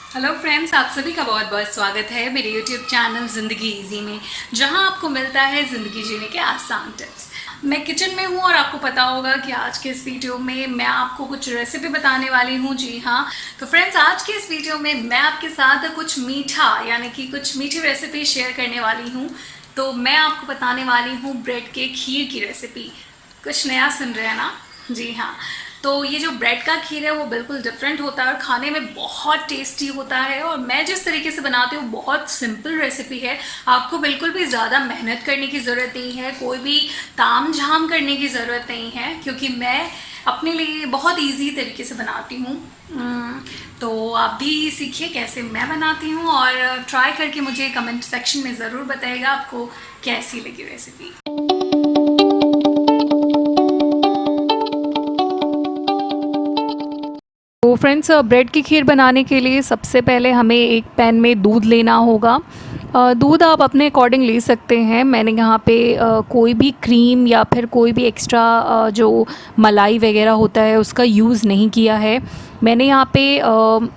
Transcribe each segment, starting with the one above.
Hello friends, आप सभी का बहुत बहुत स्वागत है मेरे यूट्यूब चैनल ज़िंदगी इजी में, जहां आपको मिलता है ज़िंदगी जीने के आसान टिप्स। मैं किचन में हूं और आपको पता होगा कि आज के इस वीडियो में मैं आपको कुछ रेसिपी बताने वाली हूं। जी हाँ, तो फ्रेंड्स, आज के इस वीडियो में मैं आपके साथ कुछ मीठा यानी कि कुछ मीठी रेसिपी शेयर करने वाली हूँ। तो मैं आपको बताने वाली हूँ ब्रेड के खीर की रेसिपी। कुछ नया सुन रहे हैं ना? जी हाँ। तो ये जो ब्रेड का खीर है वो बिल्कुल डिफरेंट होता है और खाने में बहुत टेस्टी होता है। और मैं जिस तरीके से बनाती हूँ बहुत सिंपल रेसिपी है। आपको बिल्कुल भी ज़्यादा मेहनत करने की ज़रूरत नहीं है, कोई भी ताम झाम करने की ज़रूरत नहीं है, क्योंकि मैं अपने लिए बहुत इजी तरीके से बनाती हूँ। तो आप भी सीखिए कैसे मैं बनाती हूँ और ट्राई करके मुझे कमेंट सेक्शन में ज़रूर बताइएगा आपको कैसी लगी रेसिपी। तो फ्रेंड्स, ब्रेड की खीर बनाने के लिए सबसे पहले हमें एक पैन में दूध लेना होगा। दूध आप अपने अकॉर्डिंग ले सकते हैं। मैंने यहाँ पे कोई भी क्रीम या फिर कोई भी एक्स्ट्रा जो मलाई वगैरह होता है उसका यूज़ नहीं किया है। मैंने यहाँ पे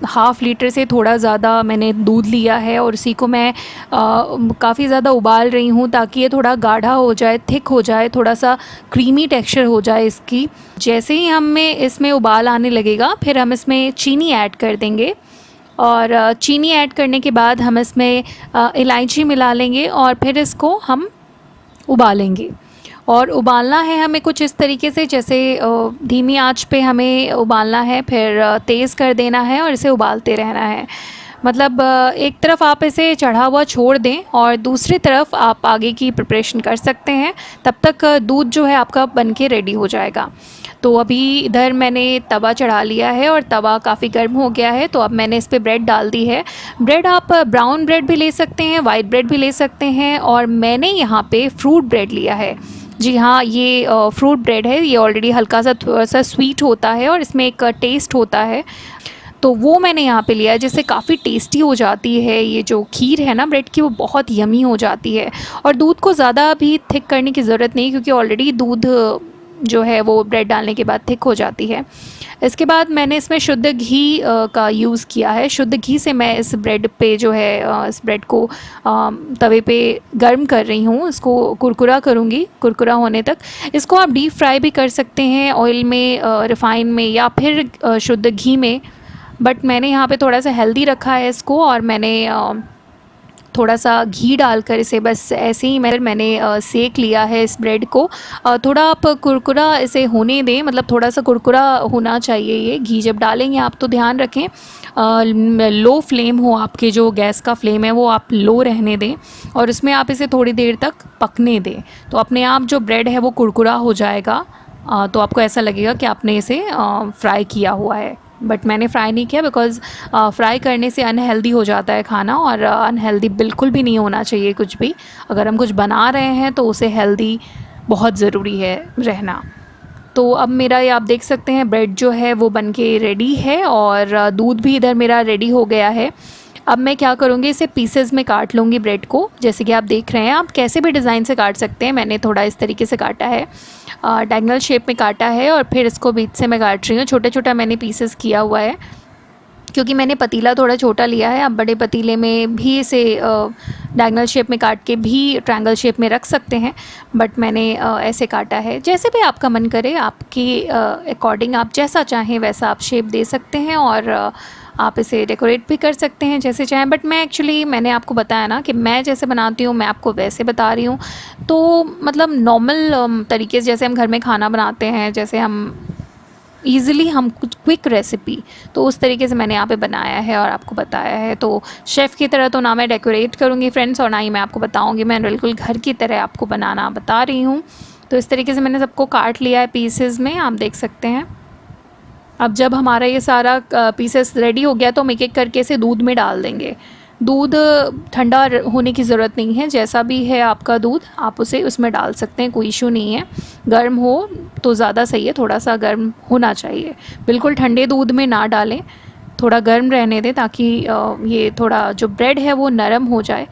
हाफ़ लीटर से थोड़ा ज़्यादा मैंने दूध लिया है और उसी को मैं काफ़ी ज़्यादा उबाल रही हूँ ताकि ये थोड़ा गाढ़ा हो जाए, थिक हो जाए, थोड़ा सा क्रीमी टेक्सचर हो जाए इसकी। जैसे ही हमें इसमें उबाल आने लगेगा फिर हम इसमें चीनी ऐड कर देंगे और चीनी ऐड करने के बाद हम इसमें इलायची मिला लेंगे और फिर इसको हम उबालेंगे। और उबालना है हमें कुछ इस तरीके से, जैसे धीमी आंच पे हमें उबालना है, फिर तेज़ कर देना है और इसे उबालते रहना है। मतलब एक तरफ आप इसे चढ़ा हुआ छोड़ दें और दूसरी तरफ आप आगे की प्रिपरेशन कर सकते हैं। तब तक दूध जो है आपका बन के रेडी हो जाएगा। तो अभी इधर मैंने तवा चढ़ा लिया है और तवा काफ़ी गर्म हो गया है। तो अब मैंने इस पर ब्रेड डाल दी है। ब्रेड आप ब्राउन ब्रेड भी ले सकते हैं, वाइट ब्रेड भी ले सकते हैं, और मैंने यहाँ पे फ्रूट ब्रेड लिया है। जी हाँ, ये फ्रूट ब्रेड है। ये ऑलरेडी हल्का सा थोड़ा सा स्वीट होता है और इसमें एक टेस्ट होता है, तो वो मैंने यहाँ पे लिया है, जिससे काफ़ी टेस्टी हो जाती है। ये जो खीर है ना ब्रेड की, वो बहुत यमी हो जाती है। और दूध को ज़्यादा भी थिक करने की ज़रूरत नहीं, क्योंकि ऑलरेडी दूध जो है वो ब्रेड डालने के बाद थिक हो जाती है। इसके बाद मैंने इसमें शुद्ध घी का यूज़ किया है। शुद्ध घी से मैं इस ब्रेड पे जो है इस ब्रेड को तवे पे गर्म कर रही हूँ। इसको कुरकुरा करूँगी, कुरकुरा होने तक। इसको आप डीप फ्राई भी कर सकते हैं ऑयल में, रिफ़ाइन में, या फिर शुद्ध घी में। बट मैंने यहाँ पे थोड़ा सा हेल्दी रखा है इसको, और मैंने थोड़ा सा घी डालकर इसे बस ऐसे ही मैंने सेक लिया है इस ब्रेड को। थोड़ा आप कुरकुरा इसे होने दें, मतलब थोड़ा सा कुरकुरा होना चाहिए ये घी जब डालेंगे आप। तो ध्यान रखें लो फ्लेम हो, आपके जो गैस का फ्लेम है वो आप लो रहने दें और इसमें आप इसे थोड़ी देर तक पकने दें। तो अपने आप जो ब्रेड है वो कुरकुरा हो जाएगा। तो आपको ऐसा लगेगा कि आपने इसे फ्राई किया हुआ है। बट मैंने फ्राई नहीं किया, बिकॉज़ फ्राई करने से अनहेल्दी हो जाता है खाना, और अनहेल्दी बिल्कुल भी नहीं होना चाहिए कुछ भी। अगर हम कुछ बना रहे हैं तो उसे हेल्दी बहुत ज़रूरी है रहना। तो अब मेरा ये आप देख सकते हैं ब्रेड जो है वो बन के रेडी है, और दूध भी इधर मेरा रेडी हो गया है। अब मैं क्या करूँगी, इसे पीसेस में काट लूँगी ब्रेड को। जैसे कि आप देख रहे हैं, आप कैसे भी डिज़ाइन से काट सकते हैं। मैंने थोड़ा इस तरीके से काटा है, डायगोनल शेप में काटा है, और फिर इसको बीच से मैं काट रही हूँ। छोटा छोटा मैंने पीसेस किया हुआ है, क्योंकि मैंने पतीला थोड़ा छोटा लिया है। आप बड़े पतीले में भी इसे डायगोनल शेप में काट के भी ट्रायंगल शेप में रख सकते हैं, बट मैंने ऐसे काटा है। जैसे भी आपका मन करे, आपके अकॉर्डिंग आप जैसा चाहें वैसा आप शेप दे सकते हैं, और आप इसे डेकोरेट भी कर सकते हैं जैसे चाहें। बट मैं एक्चुअली, मैंने आपको बताया ना कि मैं जैसे बनाती हूँ, मैं आपको वैसे बता रही हूँ। तो मतलब नॉर्मल तरीके से जैसे हम घर में खाना बनाते हैं, जैसे हम ईज़िली, हम कुछ क्विक रेसिपी, तो उस तरीके से मैंने यहाँ पे बनाया है और आपको बताया है। तो शेफ़ की तरह तो ना मैं डेकोरेट करूँगी फ्रेंड्स, और ना ही मैं आपको बताऊँगी। मैं बिल्कुल घर की तरह आपको बनाना बता रही हूँ। तो इस तरीके से मैंने सबको काट लिया है पीसेस में, आप देख सकते हैं। अब जब हमारा ये सारा पीसेस रेडी हो गया तो हम एक एक करके इसे दूध में डाल देंगे। दूध ठंडा होने की ज़रूरत नहीं है, जैसा भी है आपका दूध आप उसे उसमें डाल सकते हैं, कोई इशू नहीं है। गर्म हो तो ज़्यादा सही है, थोड़ा सा गर्म होना चाहिए। बिल्कुल ठंडे दूध में ना डालें, थोड़ा गर्म रहने दें, ताकि ये थोड़ा जो ब्रेड है वो नरम हो जाए।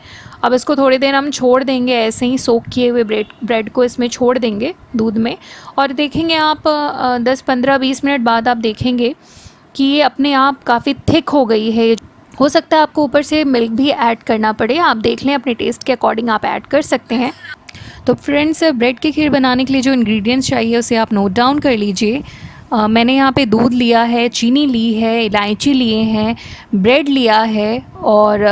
अब इसको थोड़ी देर हम छोड़ देंगे, ऐसे ही सोक किए हुए ब्रेड को इसमें छोड़ देंगे दूध में, और देखेंगे आप 10-15-20 मिनट बाद आप देखेंगे कि ये अपने आप काफ़ी थिक हो गई है, हो सकता है आपको ऊपर से मिल्क भी ऐड करना पड़े, आप देख लें, अपने टेस्ट के अकॉर्डिंग आप ऐड कर सकते हैं। तो फ्रेंड्स, ब्रेड की खीर बनाने के लिए जो इंग्रेडिएंट्स चाहिए उसे आप नोट डाउन कर लीजिए। मैंने यहाँ पे दूध लिया है, चीनी ली है, इलायची लिए हैं, ब्रेड लिया है और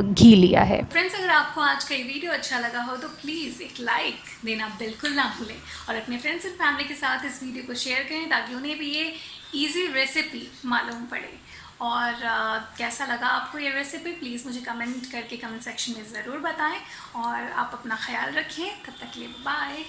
घी लिया है। फ्रेंड्स, अगर आपको आज का ये वीडियो अच्छा लगा हो तो प्लीज़ एक लाइक देना बिल्कुल ना भूलें और अपने फ्रेंड्स एंड फैमिली के साथ इस वीडियो को शेयर करें ताकि उन्हें भी ये इजी रेसिपी मालूम पड़े। और कैसा लगा आपको ये रेसिपी, प्लीज़ मुझे कमेंट करके कमेंट सेक्शन में ज़रूर बताएं और आप अपना ख्याल रखें। तब तक के लिए बाय।